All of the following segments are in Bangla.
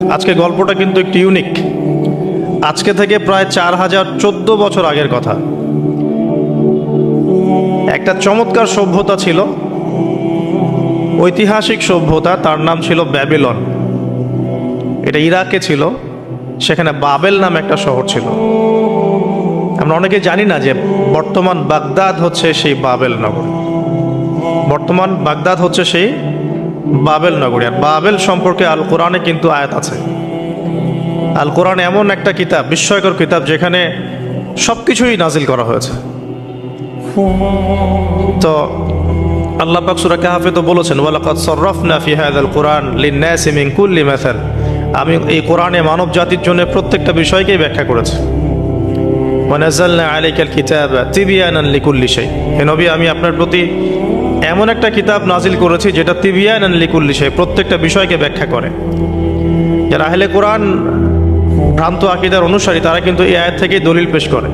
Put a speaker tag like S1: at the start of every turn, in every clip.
S1: আজকে গল্পটা কিন্তু একটু ইউনিক। আজকে থেকে প্রায় 4014 বছর আগের কথা। একটা চমৎকার সভ্যতা ছিল, ঐতিহাসিক সভ্যতা, তার নাম ছিল ব্যাবিলন। এটা ইরাকে ছিল। সেখানে বাবেল নামে একটা শহর ছিল। আমরা অনেকে জানি না যে বর্তমান বাগদাদ হচ্ছে সেই বাবেল নগরী। বর্তমান বাগদাদ হচ্ছে সেই বাবেল নগরী। আর বাবেল সম্পর্কে আল কোরআনে কিন্তু আয়াত আছে। আল কোরআন এমন একটা কিতাব, বিস্ময়কর কিতাব, যেখানে সব কিছুই নাজিল করা হয়েছে। তো আল্লাহ পাক সূরা কাহফে তো বলেছেন, ওয়ালাকাদ সাররাফনা ফি হাযাল কুরআন লিন-নাসি মিন কুল্লি মাসাল। আমি এই কোরআনে মানব জাতির জন্য প্রত্যেকটা বিষয়কেই ব্যাখ্যা করেছি। ওয়া নাযালনা আলাইকাল কিতাবা তিবয়ানান লিকুল্লি শাই। হে নবী, আমি আপনার প্রতি এমন একটা কিতাব নাজিল করেছি যেটা তিবয়ানান লিকুল্লি শাই, প্রত্যেকটা বিষয়কে ব্যাখ্যা করে। যারা আহলে কোরআন ভ্রান্ত আকীদার অনুসারী, তারা কিন্তু এই আয়াত থেকেই দলিল পেশ করে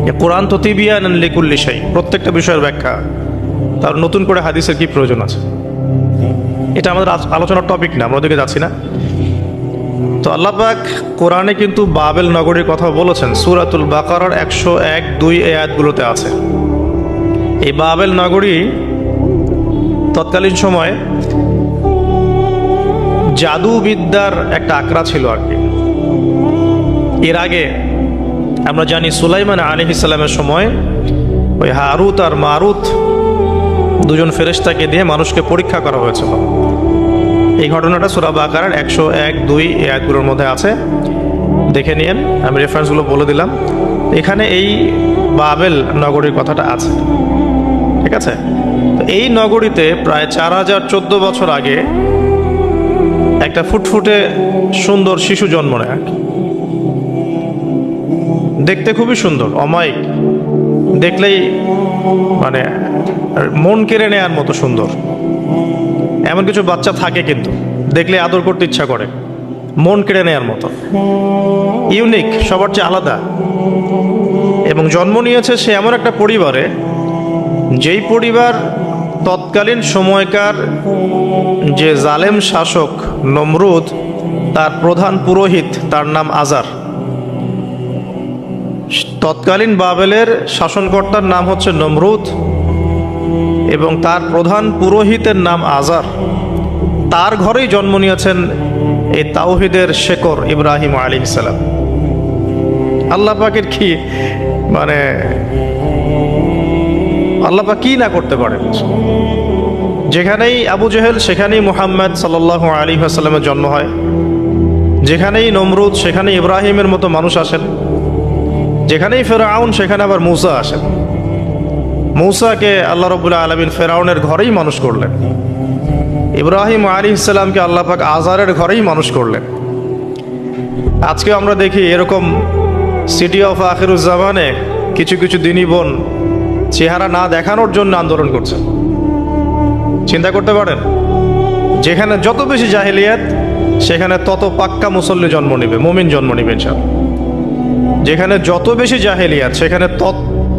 S1: যে কোরআন তো তিবয়ানান লিকুল্লি শাই, প্রত্যেকটা বিষয়ের ব্যাখ্যা। তার নতুন করে হাদিসের কি প্রয়োজন আছে? এটা আমাদের আলোচনার টপিক না, আমরা ওদিকে যাচ্ছি না। তো আল্লাহ পাক কোরআনে কিন্তু বাবেল নগরীর কথা বলেছেন। সূরাতুল বাকারার 101-2 এই আয়াতগুলোতে আছে। এই বাবেল নগরী তৎকালীন সময়ে জাদুবিদ্যার একটা আকড়া ছিল আর কি। এর আগে আমরা জানি সুলাইমান আলাইহিস সালামের সময় ওই হারুত আর মারুত দুজন ফেরেশতাকে দিয়ে মানুষকে পরীক্ষা করা হয়েছিল। এই ঘটনাটা সূরা বাকারার 101-2 এই আয়াতগুলোর মধ্যে আছে, দেখে নিন। আমি রেফারেন্সগুলো বলে দিলাম। এখানে এই বাবেল নগরীর কথাটা আছে, ঠিক আছে? তো এই নগরীতে প্রায় 4014 বছর আগে একটা ফুটফুটে সুন্দর শিশু জন্ম নেয়। দেখতে খুবই সুন্দর, অমায়িক, দেখলেই মানে মন কেড়ে নেয়ার মতো সুন্দর। এমন কিছু বাচ্চা থাকে কিন্তু দেখলে আদর করতে ইচ্ছা করে, মন কেড়ে নেয়ার মতো, ইউনিক, সবার চেয়ে আলাদা। এবং জন্ম নিয়েছে সে এমন একটা পরিবারে, যেই পরিবার তৎকালীন সময়কার যে জালেম শাসক নমরুদ, তার প্রধান পুরোহিত, তার নাম আজার। তৎকালীন বাবেলের শাসনকর্তার নাম হচ্ছে নমরুদ এবং তার প্রধান পুরোহিতের নাম আজার। তার ঘরেই জন্ম নিয়েছেন এই তাওহীদের শেকর ইব্রাহিম আলাইহিস সালাম। আল্লাহ পাকের কি মানে, আল্লাহ পাক কি না করতে পারেন। যেখানেই আবু জেহেল সেখানেই মুহাম্মদ সাল্লাল্লাহু আলাইহি ওয়াসাল্লামের জন্ম হয়। যেখানেই নমরুদ সেখানেই ইব্রাহিমের মতো মানুষ আসেন। যেখানেই ফেরাউন সেখানে আবার মূসা আসেন। মূসাকে আল্লাহ রাব্বুল আলামিন ফেরাউনের ঘরেই মানুষ করলেন। ইব্রাহিম আলাইহিস সালামকে আল্লাহ পাক আজারের ঘরেই মানুষ করলেন। আজকে আমরা দেখি এরকম সিটি অফ আখিরুজ্জামানে কিছু কিছু দিনী বোন চেহারা না দেখানোর জন্য আন্দোলন করছে। চিন্তা করতে পারেন, যেখানে যত বেশি জাহেলিয়াত সেখানে তত পাক্কা মুসল্লি জন্ম নেবে, মুমিন জন্ম নেবে ইনশাআল্লাহ। যেখানে যত বেশি জাহেলিয়াত সেখানে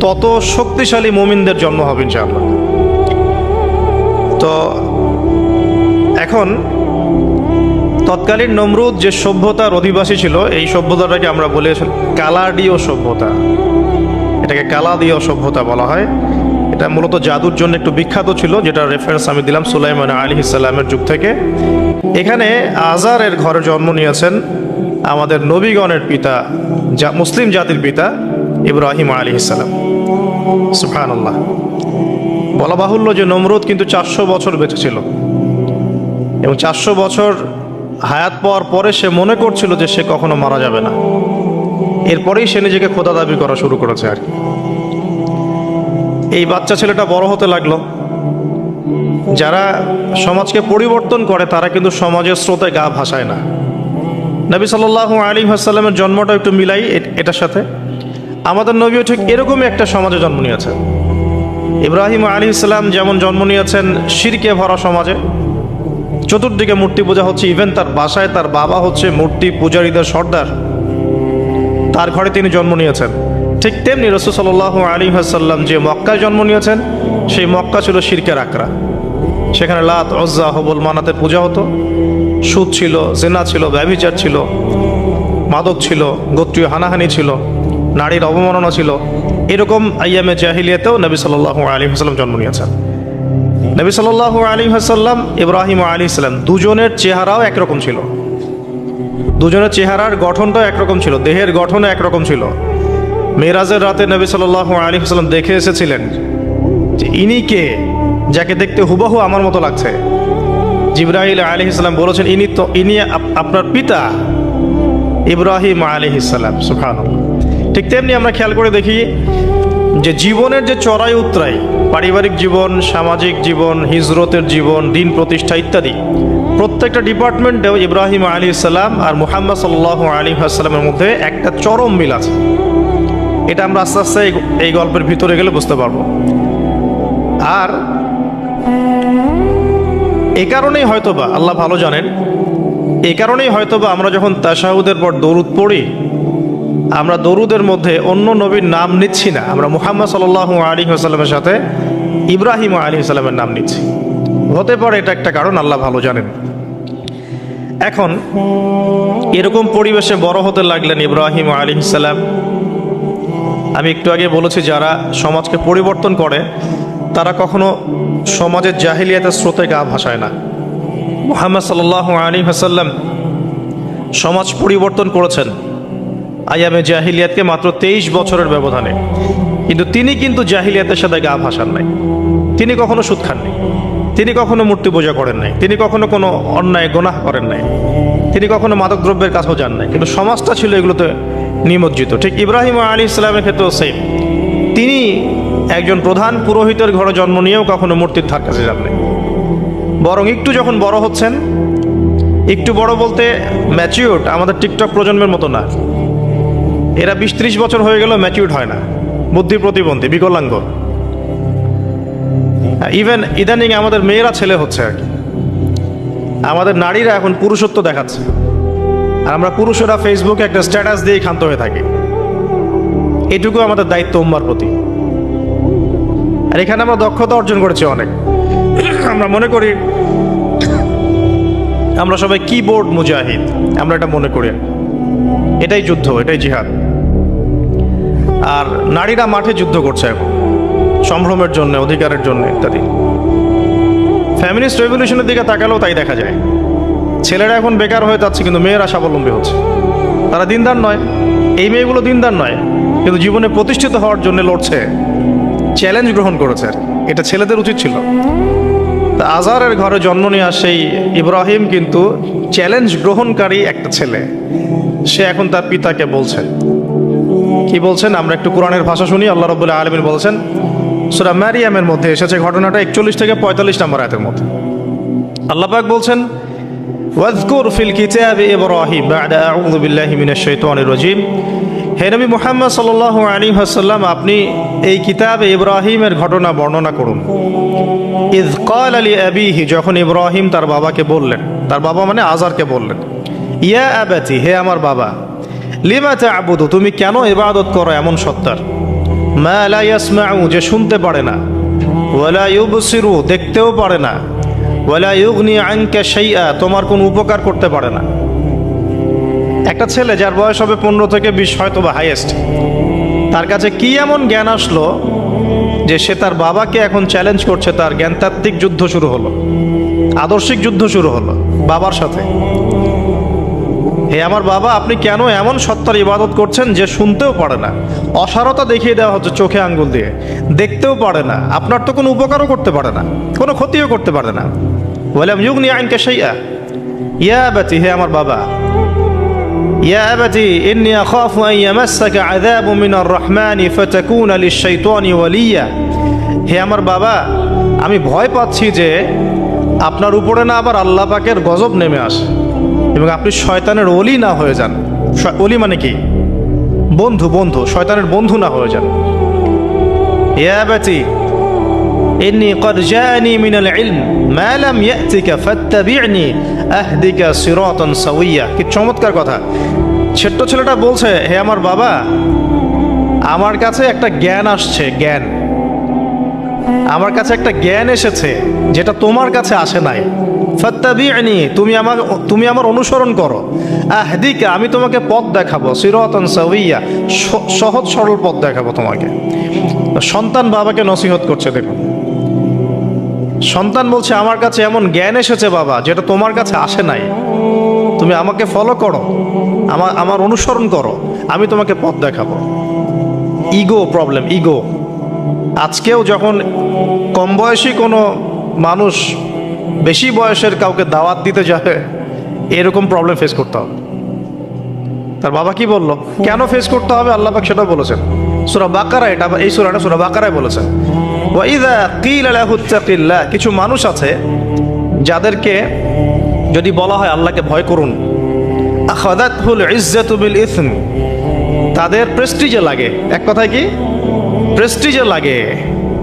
S1: তত শক্তিশালী মুমিনদের জন্ম হবে ইনশাআল্লাহ। তো এখন তৎকালীন নমরুদ যে সভ্যতার অধিবাসী ছিল, এই সভ্যতাটাকে আমরা বলে কালাডীয় সভ্যতা। এটাকে কালাদীয় সভ্যতা বলা হয়। এটা মূলত জাদুর জন্য একটু বিখ্যাত ছিল, যেটা রেফারেন্স আমি দিলাম সুলাইমান আলাইহিস সালামের যুগ থেকে। এখানে আজারের ঘরে জন্ম নিয়েছেন আমাদের নবীগণের পিতা, মুসলিম জাতির পিতা ইব্রাহিম আলাইহিস সালাম। সুবহানাল্লাহ। বলা বাহুল্য যে নমরুদ কিন্তু 400 বছর বেঁচে ছিল এবং 400 বছর হায়াত পাওয়ার পরে সে মনে করছিল যে সে কখনো মারা যাবে না। এরপরেই সে নিজেকে খোদা দাবি করা শুরু করেছে আর কি। এই বাচ্চা ছেলেটা বড় হতে লাগলো। যারা সমাজকে পরিবর্তন করে তারা কিন্তু সমাজের স্রোতে গা ভাসায় না। নবী সাল্লাল্লাহু আলাইহি ওয়াসাল্লামের জন্মটা একটু মিলাই এটার সাথে। আমাদের নবীও ঠিক এরকমই একটা সমাজে জন্ম নিয়েছেন। ইব্রাহিম আলাইহিস সালাম যেমন জন্ম নিয়েছেন শিরকে ভরা সমাজে, চতুর্দিকে মূর্তি পূজা হচ্ছে, ইভেন তার বাসায় তার বাবা হচ্ছে মূর্তি পূজারীদের সর্দার, তার ঘরে তিনি জন্ম নিয়েছেন। ঠিক তেমনি রাসূল সাল্লাল্লাহু আলাইহি ওয়াসাল্লাম যে মক্কায় জন্ম নিয়েছেন, সেই মক্কা ছিল শিরকের আকড়া। সেখানে লাত, উজ্জা, হুবল, মানাতের পূজা হতো। সুদ ছিল, জেনা ছিল, ব্যভিচার ছিল, মাদক ছিল, গোত্রীয় হানাহানি ছিল, নারীর অবমাননা ছিল। এরকম আইয়ামে জাহিলিয়াতেও নবী সাল্লাল্লাহু আলাইহি ওয়াসাল্লাম জন্ম নিয়েছেন। নবী সাল্লাল্লাহু আলাইহি ওয়াসাল্লাম, ইব্রাহিম আলাইহিস সালাম, দুজনের চেহারাও একরকম ছিল। দুজনের চেহারার গঠনটাও একরকম ছিল, দেহের গঠনও একরকম ছিল। মেরাজের রাতে নবী সাল্লাল্লাহু আলাইহি ওয়াসাল্লাম দেখে এসেছিলেন যে ইনি কে, যাকে দেখতে হুবহু আমার মতো লাগছে। জিবরাইল আলাইহিস সালাম বলেছেন, ইনি আপনার পিতা ইব্রাহিম আলাইহিস সালাম। সুবহানাল্লাহ। ঠিক তেমনি আমরা খেয়াল করে দেখি যে জীবনের যে চড়াই উতরাই, পারিবারিক জীবন, সামাজিক জীবন, হিজরতের জীবন, দিন প্রতিষ্ঠা ইত্যাদি, প্রত্যেকটা ডিপার্টমেন্টেও ইব্রাহিম আলাইহিস সালাম আর মুহাম্মদ সাল্লাল্লাহু আলাইহি ওয়াসাল্লামের মধ্যে একটা চরম মিল আছে। এটা আমরা আস্তে আস্তে এই গল্পের ভিতরে গেলে বুঝতে পারবো। আর এ কারণেই হয়তোবা আল্লাহ ভালো জানেন, এ কারণেই হয়তোবা আমরা যখন তাশাহুদের পর দরুদ পড়ি, আমরা দরুদের মধ্যে অন্য নবীর নাম নিচ্ছি না, আমরা মুহাম্মদ সাল্লাল্লাহু আলাইহি ওয়াসাল্লামের সাথে ইব্রাহিম আলাইহিস সালামের নাম নিচ্ছি। হতে পারে এটা একটা কারণ, আল্লাহ ভালো জানেন। এখন এরকম পরিবেশে বড় হতে লাগলেন ইব্রাহিম আলাইহিস সালাম। আমি একটু আগে বলেছি, যারা সমাজকে পরিবর্তন করে তারা কখনো সমাজের জাহিলিয়াতের স্রোতে গা ভাসায় না। মুহাম্মদ সাল্লাল্লাহু আলাইহি ওয়াসাল্লাম সমাজ পরিবর্তন করেছেন আইয়ামে জাহিলিয়াতকে মাত্র 23 বছরের ব্যবধানে, কিন্তু তিনি কিন্তু জাহিলিয়াতের সাথে গা ভাসান নাই। তিনি কখনো সুদ খাননি, তিনি কখনো মূর্তি পূজা করেন নাই, তিনি কখনো কোনো অন্যায় গুনাহ করেন নাই, তিনি কখনো মাদক দ্রব্যের কাছেও যান নাই, কিন্তু সমাজটা ছিল এগুলোতে নিমজ্জিত। ঠিক ইব্রাহিম আলাইহিস সালামের ক্ষেত্রেও সেম। তিনি একজন প্রধান পুরোহিতের ঘরে জন্ম নিয়েও কখনো মূর্তির ধার কাছে যান নাই। বরং একটু যখন বড় হচ্ছেন, একটু বড় বলতে ম্যাচিউরড, আমাদের টিকটক প্রজন্মের মতো না, এরা 20-30 বছর হয়ে গেল ম্যাচিউরড হয় না, বুদ্ধি প্রতিবন্ধী, বিকলাঙ্গ। ইভেন ইদানিং আমাদের মেয়েরা ছেলে হচ্ছে আর কি। আমাদের নারীরা এখন পুরুষত্ব দেখাচ্ছে, আর আমরা পুরুষেরা ফেসবুকে একটা স্ট্যাটাস দিয়ে ক্ষান্ত হয়ে থাকি। এটুকু আমাদের দায়িত্ব উম্মার প্রতি। আর এখানে আমরা দক্ষতা অর্জন করেছি অনেক। আমরা মনে করি আমরা সবাই কিবোর্ড মুজাহিদ, আমরা এটা মনে করি। এটাই যুদ্ধ, এটাই জিহাদ। আর নারীরা মাঠে যুদ্ধ করছে এখন, সম্ভ্রমের জন্য, অধিকারের জন্য ইত্যাদি। ফ্যামিলিস্ট রেভলিউশনের দিকে তাকালেও তাই দেখা যায়। ছেলেরা এখন বেকার হয়ে যাচ্ছে, কিন্তু মেয়েরা স্বাবলম্বী হচ্ছে। তারা দিনদার নয়, এই মেয়েগুলো দিনদার নয়, কিন্তু জীবনে প্রতিষ্ঠিত হওয়ার জন্য লড়ছে, চ্যালেঞ্জ গ্রহণ করেছে। এটা ছেলেদের উচিত ছিল। তা আজারের ঘরে জন্ম নেওয়া সেই ইব্রাহিম কিন্তু চ্যালেঞ্জ গ্রহণকারী একটা ছেলে। সে এখন তার পিতাকে বলছেন, কি বলছেন আমরা একটু কোরআনের ভাষা শুনি। আল্লাহ রাব্বুল আলামিন বলেছেন, সূরা মারিয়ামের মধ্যে এসেছে ঘটনাটা 41 থেকে 45 নম্বর আয়াতের মধ্যে। আল্লাহ পাক বলছেন, ওয়াজকুর ফিল কিতাবি ইব্রাহিম বা'দা আউযু বিল্লাহি মিনাশ শাইতানির রাজীম। হে নবী মুহাম্মদ সাল্লাল্লাহু আলাইহি ওয়াসাল্লাম, আপনি এই কিতাবে ইব্রাহিমের ঘটনা বর্ণনা করুন। ইয ক্বালা লিআবিহি, যখন ইব্রাহিম তার বাবাকে বললেন, তার বাবা মানে আজারকে বললেন, ইয়া আবাতি, হে আমার বাবা, লিমা তা'বুদু, তুমি কেন ইবাদত করো এমন সত্তার, মা লা ইয়াসমাউ, যে শুনতে পারে না, ওয়ালা ইউবসিরু, দেখতেও পারে না, ওয়ালা ইউগনি আনকা শাইআ, তোমার কোনো উপকার করতে পারে না। একটা ছেলে যার বয়স হবে 15 থেকে 20, হয়তো বা হাইয়েস্ট, তার কাছে কি এমন জ্ঞান আসলো যে সে তার বাবাকে এখন চ্যালেঞ্জ করছে। তার জ্ঞানতাত্ত্বিক যুদ্ধ শুরু হলো, আদর্শিক যুদ্ধ শুরু হলো বাবার সাথে। হে আমার বাবা, আপনি কেন এমন সত্তার ইবাদত করছেন যে শুনতেও পারে না? অসারতা দেখিয়ে দেওয়া হচ্ছে চোখে আঙ্গুল দিয়ে, দেখতেও পারে না, আপনার তো কোনো উপকারও করতে পারে না, কোনো ক্ষতিও করতে পারে না। ওয়ালাম ইউগনি আনকা শাইআ, ইয়া আবাতি, হে আমার বাবা, ইয়া আবাতি ইন্নী আখাফু আন ইয়ামাসসাকা আযাবু মিনার রাহমানি ফাতাকুনা লিশ-শাইতানি ওয়ালিয়া, হে আমার বাবা, আমি ভয় পাচ্ছি যে আপনার উপরে না আবার আল্লাহ পাকের গজব নেমে আসে এবং আপনি শয়তানের ওলি না হয়ে যান। ওলি মানে কি? বন্ধু, বন্ধু, শয়তানের বন্ধু না হয়ে যান। ইয়া আবাতি ইন্নী ক্বাদ জাআনি মিনাল ইলম মা লাম ইয়াতিকা ফাত্তাবি'নি আহদিকা সিরাতান সাওয়িয়া। কি চমৎকার কথা! ছোট্ট ছেলেটা বলছে, হে আমার বাবা, আমার কাছে একটা জ্ঞান আসছে, জ্ঞান, আমার কাছে একটা জ্ঞান এসেছে যেটা তোমার কাছে আসে নাই। ফাত্তাবি'নি, তুমি আমার অনুসরণ করো। আহদিকা, আমি তোমাকে পথ দেখাবো। সিরাতান সাওয়িয়া, সহজ সরল পথ দেখাবো তোমাকে। সন্তান বাবাকে নসিহত করছে, দেখুন। সন্তান বলছে আমার কাছে এমন জ্ঞান এসেছে বাবা, যেটা তোমার কাছে আসে নাই। তুমি আমাকে ফলো করো, আমার অনুসরণ করো, আমি তোমাকে পথ দেখাবো। Ego problem, ego. আজকেও যখন কম বয়সী কোনো মানুষ বেশি বয়সের কাউকে দাওয়াত দিতে যাবে, এরকম প্রবলেম ফেস করতে হবে। তার বাবা কি বললো, কেন ফেস করতে হবে, আল্লাহ পাক সেটা বলেছেন সূরা বাকারা। এটা এই সূরাটা সূরা বাকারায় বলেছেন, ওয়া ইযা কিলা লাহু ইত্তাকিল্লাহ। কিছু মানুষ আছে যাদেরকে যদি বলা হয় আল্লাহকে ভয় করুন, আখাযাতহুল ইজ্জাতু বিল ইসম, তাদের প্রেস্টিজে লাগে। এক কথায় কি, প্রেস্টিজে লাগে,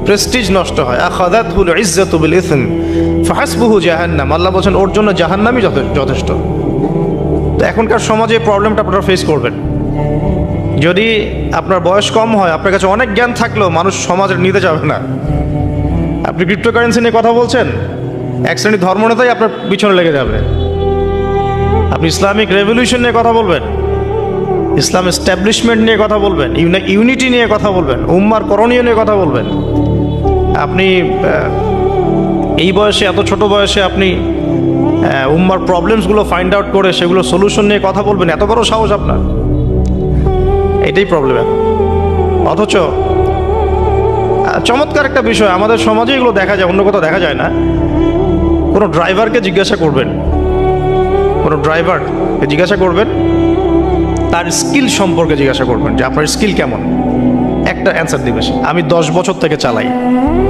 S1: প্রেস্টিজ নষ্ট হয়। আখাযাতহুল ইজ্জাতু বিল ইসম ফাহাসবুহু জাহান্নাম, আল্লাহ বলেন ওর জন্য জাহান্নামই যথেষ্ট। তো এখনকার সমাজে এই প্রবলেমটা আপনারা ফেস করবেন। যদি আপনার বয়স কম হয়, আপনার কাছে অনেক জ্ঞান থাকলেও মানুষ সমাজের নিতে যাবে না। আপনি ক্রিপ্টোকারেন্সি নিয়ে কথা বলছেন, এক শ্রেণীর ধর্মনেতাই আপনার পিছনে লেগে যাবে। আপনি ইসলামিক রেভলিউশন নিয়ে কথা বলবেন, ইসলাম এস্টাবলিশমেন্ট নিয়ে কথা বলবেন, ইউনিটি নিয়ে কথা বলবেন, উম্মার করণীয় নিয়ে কথা বলবেন। আপনি এই বয়সে, এত ছোট বয়সে আপনি উম্মার প্রবলেমসগুলো ফাইন্ড আউট করে সেগুলো সলিউশন নিয়ে কথা বলবেন, এত বড় সাহস আপনার? এটাই প্রবলেম। অথচ চমৎকার একটা বিষয়, আমাদের সমাজে এগুলো দেখা যায়, অন্য কোথাও দেখা যায় না। কোনো ড্রাইভারকে জিজ্ঞাসা করবেন, কোনো ড্রাইভারকে জিজ্ঞাসা করবেন, তার স্কিল সম্পর্কে জিজ্ঞাসা করবেন যে আপনার স্কিল কেমন। একটা অ্যান্সার দিবে সে, আমি 10 বছর থেকে চালাই,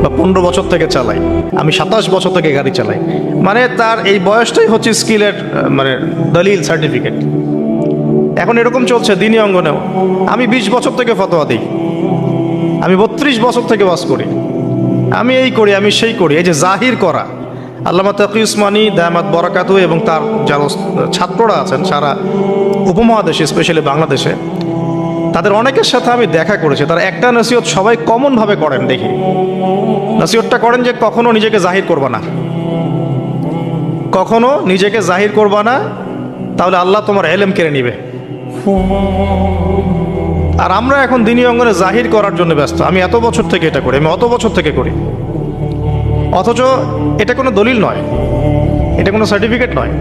S1: বা 15 বছর থেকে চালাই, আমি 27 বছর থেকে গাড়ি চালাই। মানে তার এই বয়সটাই হচ্ছে স্কিলের মানে দলিল, সার্টিফিকেট। এখন এরকম চলছে দিনী অঙ্গনেও। আমি 20 বছর থেকে ফতোয়া দিই, আমি 32 বছর থেকে ওয়াজ করি, আমি এই করি, আমি সেই করি। এই যে জাহির করা, আল্লামা তাকি উসমানী দামাত বরাকাতু এবং তার যারা ছাত্ররা আছেন সারা উপমহাদেশে, স্পেশালি বাংলাদেশে, তাদের অনেকের সাথে আমি দেখা করেছি। তারা একটা নসিহত সবাই কমনভাবে করেন, দেখি নসিহতটা করেন যে কখনো নিজেকে জাহির করবা না, কখনো নিজেকে জাহির করবা না, তাহলে আল্লাহ তোমার এলেম কেড়ে নিবে। আর আমরা এখন দিনী অঙ্গনে জাহির করার জন্য ব্যস্ত। আমি এত বছর থেকে এটা করি, আমি অত বছর থেকে করি, অথচ এটা কোনো দলিল নয়, এটা কোনো সার্টিফিকেট নয়।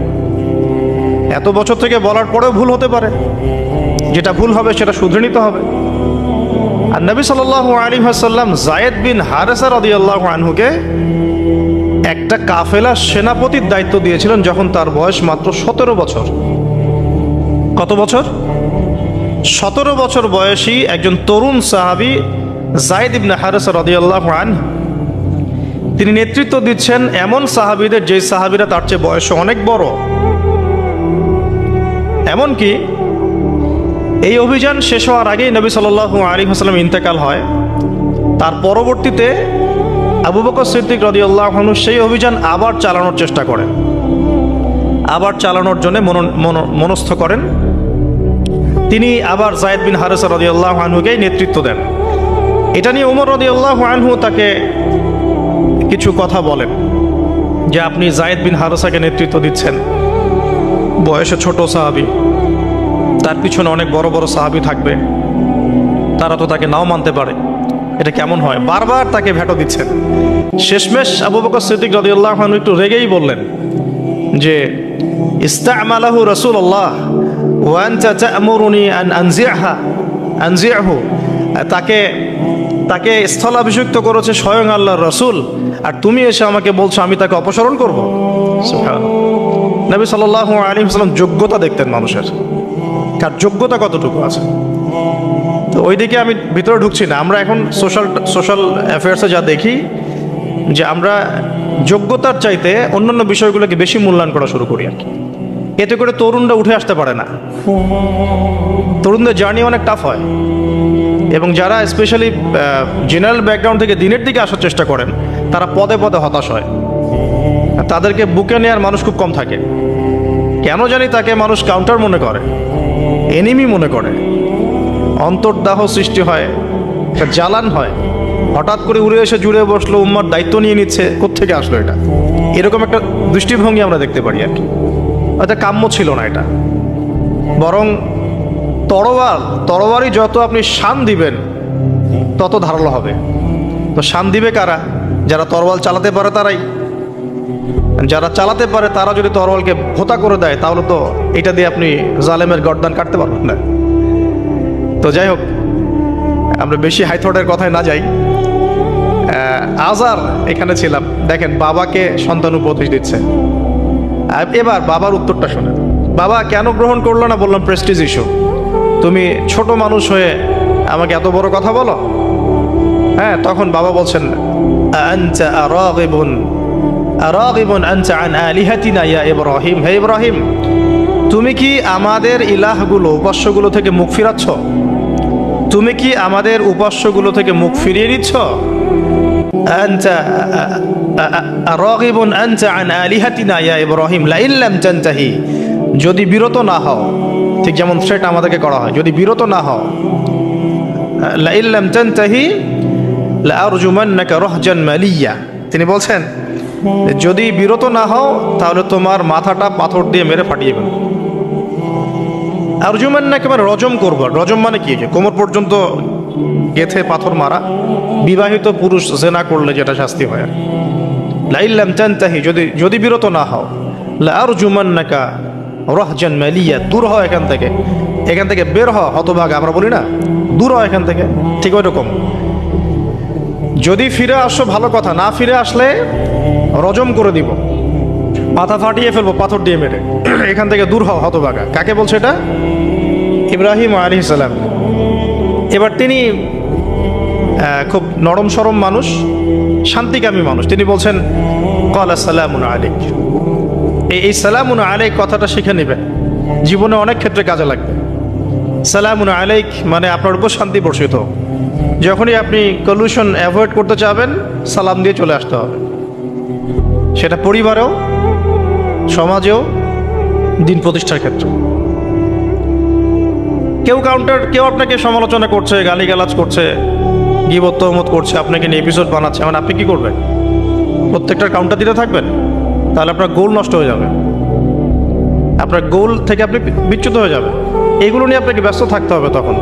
S1: এত বছর থেকে বলার পরেও ভুল হতে পারে, যেটা ভুল হবে সেটা শুধরে নিতে হবে। আর নবী সাল্লাল্লাহু আলাইহি ওয়াসাল্লাম যায়েদ বিন হারেসা রাদিয়াল্লাহু আনহুকে একটা কাফেলার সেনাপতির দায়িত্ব দিয়েছিলেন যখন তার বয়স মাত্র 17 বছর। কত বছর? 17 বছর বয়সী একজন তরুণ সাহাবী যায়েদ ইবনে হারেসা রাদিয়াল্লাহু আনহু, তিনি নেতৃত্ব দিচ্ছেন এমন সাহাবীদের যে সাহাবীরা তার চেয়ে বয়সে অনেক বড়। এমনকি এই অভিযান শেষ হওয়ার আগেই নবী সাল্লাল্লাহু আলাইহি ওয়াসাল্লাম ইন্তেকাল হয়। তার পরবর্তীতে আবু বকর সিদ্দিক রাদিয়াল্লাহু আনহু সেই অভিযান আবার চালানোর চেষ্টা করেন, আবার চালানোর জন্য মনস্থ করেন। তিনি আবার যায়েদ বিন হারেসা রাদিয়াল্লাহু আনহুকেই নেতৃত্ব দেন। এটা নিয়ে ওমর রাদিয়াল্লাহু আনহু তাকে কিছু কথা বলেন যে আপনি যায়েদ বিন হারেসাকে নেতৃত্ব দিচ্ছেন, বয়সে ছোট সাহাবী, তার পিছনে অনেক বড় বড় সাহাবী থাকবে, তারা তো তাকে নাও মানতে পারে, এটা কেমন হয়? বারবার তাকে ভেটো দিচ্ছেন। শেষমেশ আবু বকর সিদ্দিক রাদিয়াল্লাহু আনহু একটু রেগেই বললেন যে ইস্তা'মালাহু রাসূলুল্লাহ ওয়া আনতা তা'মুরুনি আন আনজি'হু, তাকে স্থলাভিষিক্ত করেছে স্বয়ং আল্লাহর রাসূল, আর তুমি এসে আমাকে বলছো আমি তাকে অপসারণ করব। সুবহানাল্লাহ। নবী সাল্লাল্লাহু আলাইহি ওয়াসাল্লাম যোগ্যতা দেখতেন মানুষের, কার যোগ্যতা কতটুকু আছে। তো ওইদিকে আমি ভিতরে ঢুকছি না। আমরা এখন সোশ্যাল অ্যাফেয়ার্সে যা দেখি যে আমরা যোগ্যতার চাইতে অন্যান্য বিষয়গুলোকে বেশি মূল্যায়ন করা শুরু করি আর কি। এতে করে তরুণরা উঠে আসতে পারে না, তরুণদের জার্নি অনেক টাফ হয়। এবং যারা স্পেশালি জেনারেল ব্যাকগ্রাউন্ড থেকে দিনের দিকে আসার চেষ্টা করেন, তারা পদে পদে হতাশ হয়। তাদেরকে বুকে নেওয়ার মানুষ খুব কম থাকে। কেন জানি তাকে মানুষ কাউন্টার মনে করে, এনিমি মনে করে, অন্তর্দাহ সৃষ্টি হয়, জ্বালান হয়। হঠাৎ করে উড়ে এসে জুড়ে বসলো, উম্মার দায়িত্ব নিয়ে নিচ্ছে, কোত্থেকে আসলো এটা? এরকম একটা দৃষ্টিভঙ্গি আমরা দেখতে পারি আর কি। এটা কাম্য ছিল না এটা। বরং তরবারি যত আপনি শান দিবেন তত ধারালো হবে। তো শান দিবে কারা? যারা তরোয়াল চালাতে পারে তারাই। যারা চালাতে পারে তারা যদি তরোয়ালকে ভোতা করে দেয় তাহলে তো এটা দিয়ে আপনি জালেমের গর্দান কাটতে পারবেন না। তো যাই হোক, আমরা বেশি হাইথটের কথায় না যাই। আজার এখানে ছিলাম, দেখেন বাবাকে সন্তান উপদেশ দিচ্ছে। এবার বাবার উত্তরটা শোনেন। বাবা কেন গ্রহণ করলো না? বললাম প্রেস্টিজ ইস্যু। তুমি ছোট মানুষ হয়ে আমাকে এত বড় কথা বলো? হ্যাঁ, তখন বাবা বলছেন, আনতা আরাগিবুন আনতা আন আলিহাতিনা ইয়া ইব্রাহিম। হে ইব্রাহিম, তুমি কি আমাদের ইলাহগুলো, উপাস্যগুলো থেকে মুখ ফিরাচ্ছ? তুমি কি আমাদের উপাস্যগুলো থেকে মুখ ফিরিয়ে নিচ্ছ? আনতা আরাগিবুন আনতা আন আলিহাতিনা ইয়া ইব্রাহিম লাইন লাম তানতাহি। যদি বিরত না হও, ঠিক যেমন থ্রেট আমাদেরকে করা হয়, যদি বিরত না হও, লাইন লাম তানতাহি লাআরজুমান্নাকা রাহজান মালিয়া। তিনি বলছেন যদি বিরত না হও তাহলে তোমার মাথাটা পাথর দিয়ে মেরে ফাটিয়ে ফেলব। আরজুমান্নাকা মানে রজম করব। রজম মানে কি? যে কোমর পর্যন্ত গেথে পাথর মারা। বিবাহিত পুরুষ জেনা করলে যেটা শাস্তি হয়। লাইন লাম তানতাহি, যদি বিরত না হও, লাআরজুমান্নাকা রাহজান মালিয়া, দূর হও এখান থেকে বের হও হতভাগা, আমরা বলি না, দূর হও এখান থেকে। ঠিক ওই রকম, যদি ফিরে আসো ভালো কথা, না ফিরে আসলে রজম করে দিব, মাথা ফাটিয়ে ফেলবো পাথর দিয়ে মেরে। এখান থেকে দূর হও হতভাগা। কাকে বলছে এটা? ইব্রাহিম আলাইহিস সালাম। এবার তিনি খুব নরম সরম মানুষ, শান্তিকামী মানুষ। তিনি বলছেন ক্বালা সালামুন আলাইক। এই সালামুন আলাইক কথাটা শিখে নেবেন, জীবনে অনেক ক্ষেত্রে কাজে লাগবে। সালামুন আলাইক মানে আপনার উপর শান্তি বর্ষিত হোক। যখনই আপনি কলিউশন অ্যাভয়েড করতে চাবেন, সালাম দিয়ে চলে আসতে হবে। সেটা পরিবারেও, সমাজেও, দিন প্রতিষ্ঠার ক্ষেত্রে। কেউ আপনাকে সমালোচনা করছে, গালিগালাজ করছে, গীবত তহমত করছে, আপনাকে নিয়ে এপিসোড বানাচ্ছে, মানে আপনি কি করবেন? প্রত্যেকটার কাউন্টার দিতে থাকবেন? তাহলে আপনার গোল নষ্ট হয়ে যাবে, আপনার গোল থেকে আপনি বিচ্যুত হয়ে যাবেন। এগুলো নিয়ে আপনাকে ব্যস্ত থাকতে হবে। তখন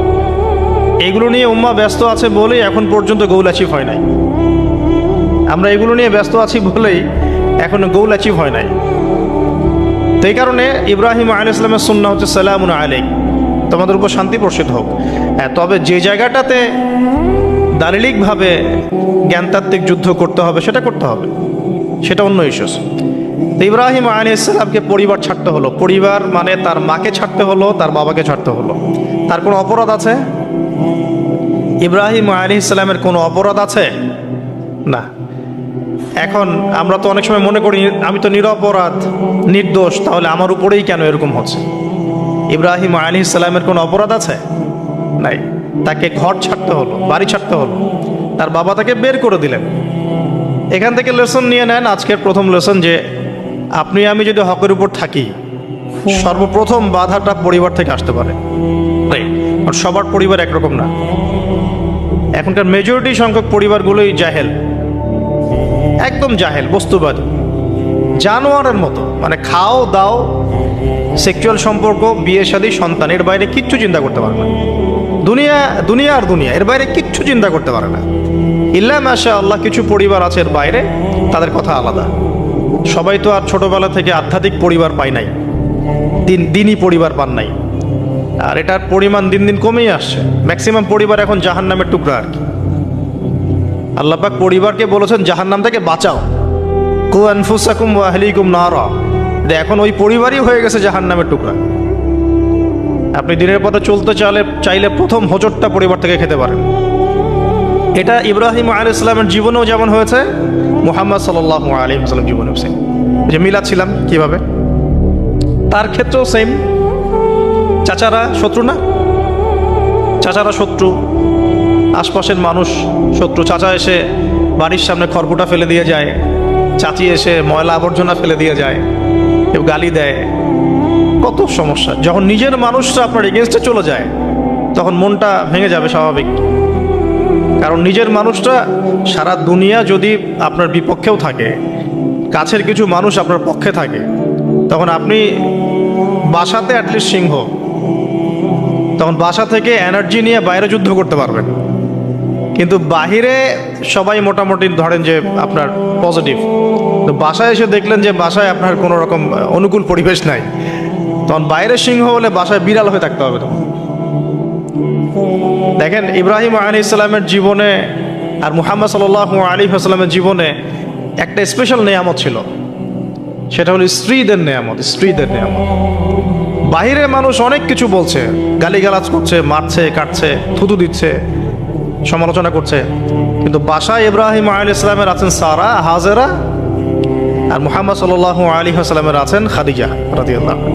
S1: এগুলো নিয়ে উম্মাহ ব্যস্ত আছে বলেই এখন পর্যন্ত গোল অ্যাচিভ হয় নাই। আমরা এগুলো নিয়ে ব্যস্ত আছি বলেই এখনো গোল অ্যাচিভ হয় নাই। তো এই কারণে ইব্রাহিম আলাইহিস সালামের সুন্নাহ হচ্ছে সালামুন আলাইক, তোমাদের উপর শান্তি বর্ষিত হোক। তবে যে জায়গাটাতে দালিলিকভাবে জ্ঞানতাত্ত্বিক যুদ্ধ করতে হবে সেটা করতে হবে, সেটা অন্য ইস্যুস। তো ইব্রাহিম আলাইহিস সালামকে পরিবার ছাড়তে হলো। পরিবার মানে তার মাকে ছাড়তে হলো, তার বাবাকে ছাড়তে হলো। তার কোনো অপরাধ আছে? ইব্রাহিম আলাইহিস সালামের কোনো অপরাধ আছে? না। এখন আমরা তো অনেক সময় মনে করি আমি তো নিরপরাধ, নির্দোষ, তাহলে আমার উপরেই কেন এরকম হচ্ছে? ইব্রাহিম আলাইহিস সালামের কোনো অপরাধ আছে? নাই। তাকে ঘর ছাড়তে হলো, বাড়ি ছাড়তে হলো, তার বাবা তাকে বের করে দিলেন। এখান থেকে লেসন নিয়ে নেন, আজকের প্রথম লেসন, যে আপনি আমি যদি হকের উপর থাকি, সর্বপ্রথম বাধাটা পরিবার থেকে আসতে পারে। সবার পরিবার একরকম না। এখনকার মেজরিটি সংখ্যক পরিবারগুলোই জাহেল, একদম জাহেল, বস্তুবাদী, জানোয়ারের মতো। মানে খাও দাও, সেক্সুয়াল সম্পর্ক, বিয়ে শাদী, সন্তান, এর বাইরে কিচ্ছু চিন্তা করতে পারে না। দুনিয়া আর দুনিয়া, এর বাইরে কিচ্ছু চিন্তা করতে পারে না। ইল্লা মাশা আল্লাহ, কিছু পরিবার আছে এর বাইরে, তাদের কথা আলাদা। সবাই তো আর ছোটবেলা থেকে আধ্যাত্মিক পরিবার পায় নাই, দিনই পরিবার পান নাই। আর এটার পরিমাণ দিন দিন কমেই আসছে। ম্যাক্সিমাম পরিবার এখন জাহান্নামের টুকরা আর কি। আল্লাহ পাক পরিবারকে বলেছেন জাহান্নাম থেকে বাঁচাও, কু আনফুসাকুম ওয়া আহলিকুম নারা। এখন ওই পরিবারই হয়ে গেছে জাহান্নামের টুকরা। আপনি দিনের পথে চলতে চাইলে প্রথম হোঁচটটা পরিবার থেকে খেতে পারেন। এটা ইব্রাহিম আলাইহিস সালামের জীবনেও যেমন হয়েছে, মুহাম্মদ সাল্লাল্লাহু আলাইহি ওয়াসাল্লাম জীবনেও সেম। যে মিলাচ্ছিলাম কিভাবে, তার ক্ষেত্রেও সেম। চাচারা শত্রু না? চাচারা শত্রু, আশপাশের মানুষ শত্রু। চাচা এসে বাড়ির সামনে খড়কুটা ফেলে দিয়ে যায়, চাচি এসে ময়লা আবর্জনা ফেলে দিয়ে যায়, কেউ গালি দেয়, কত সমস্যা। যখন নিজের মানুষরা আপনার এগেনস্টে চলে যায় তখন মনটা ভেঙে যাবে, স্বাভাবিক। কারণ নিজের মানুষটা সারা দুনিয়া যদি আপনার বিপক্ষেও থাকে, কাছের কিছু মানুষ আপনার পক্ষে থাকে, তখন আপনি বাসাতে অ্যাটলিস্ট সিংহ, তখন বাসা থেকে এনার্জি নিয়ে বাইরে যুদ্ধ করতে পারবেন। কিন্তু বাহিরে সবাই মোটামুটি ধরেন যে আপনার পজিটিভ, তো বাসায় এসে দেখলেন যে বাসায় আপনার কোনো রকম অনুকূল পরিবেশ নাই, তখন বাইরে সিংহ হলে বাসায় বিড়াল হয়ে থাকতে হবে। তখন দেখেন ইব্রাহিম আলাইহিস সালামের জীবনে আর মুহাম্মদ সাল্লাল্লাহু আলাইহি ওয়াসাল্লামের জীবনে একটা স্পেশাল নেয়ামত ছিল, সেটা হলো স্ত্রীদের নেয়ামত। স্ত্রীদের নেয়ামত। বাহিরে মানুষ অনেক কিছু বলছে, গালিগালাজ করছে, মারছে, কাটছে, থুতু দিচ্ছে, সমালোচনা করছে, কিন্তু বাসায় ইব্রাহিম আলাইহিস সালামের আছেন সারা, হাজেরা, আর মুহাম্মদ সাল্লাল্লাহু আলাইহি ওয়াসাল্লামের আছেন খাদিজা রাদিয়াল্লাহু আনহা।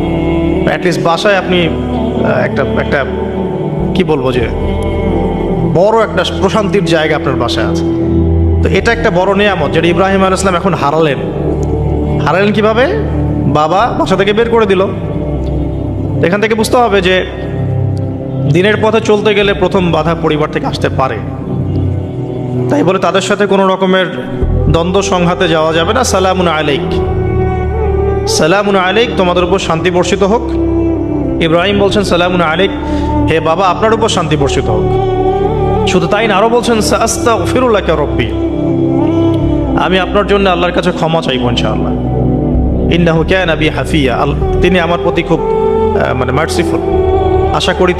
S1: অ্যাটলিস্ট বাসায় আপনি একটা কি বলবো যে বড় একটা প্রশান্তির জায়গা আপনার বাসায় আছে। তো এটা একটা বড় নিয়ামত যেটা ইব্রাহিম আলাইহিস সালাম এখন হারালেন। হারালেন কিভাবে? বাবা বাসা থেকে বের করে দিল। এখান থেকে বুঝতে হবে যে দিনের পথে চলতে গেলে প্রথম বাধা পরিবার থেকে আসতে পারে, তাই বলে তাদের সাথে কোনো রকমের দ্বন্দ্ব সংঘাতে যাওয়া যাবে না। সালামুন আলাইক, সালামুন আলাইক, তোমাদের উপর শান্তি বর্ষিত হোক। ইব্রাহিম বলছেন সালামুন আলাইক, হে বাবা আপনার উপর শান্তি বর্ষিত হোক। শুধু তাই না, আরো বলছেন আস্তাগফিরু লাকা রব্বি, আমি আপনার জন্য আল্লাহর কাছে ক্ষমা চাইব ইনশাআল্লাহ। ইন্নাহু কানা বি হাফিয়া, তিনি আমার প্রতি খুব মার্সিফুল, আশা করি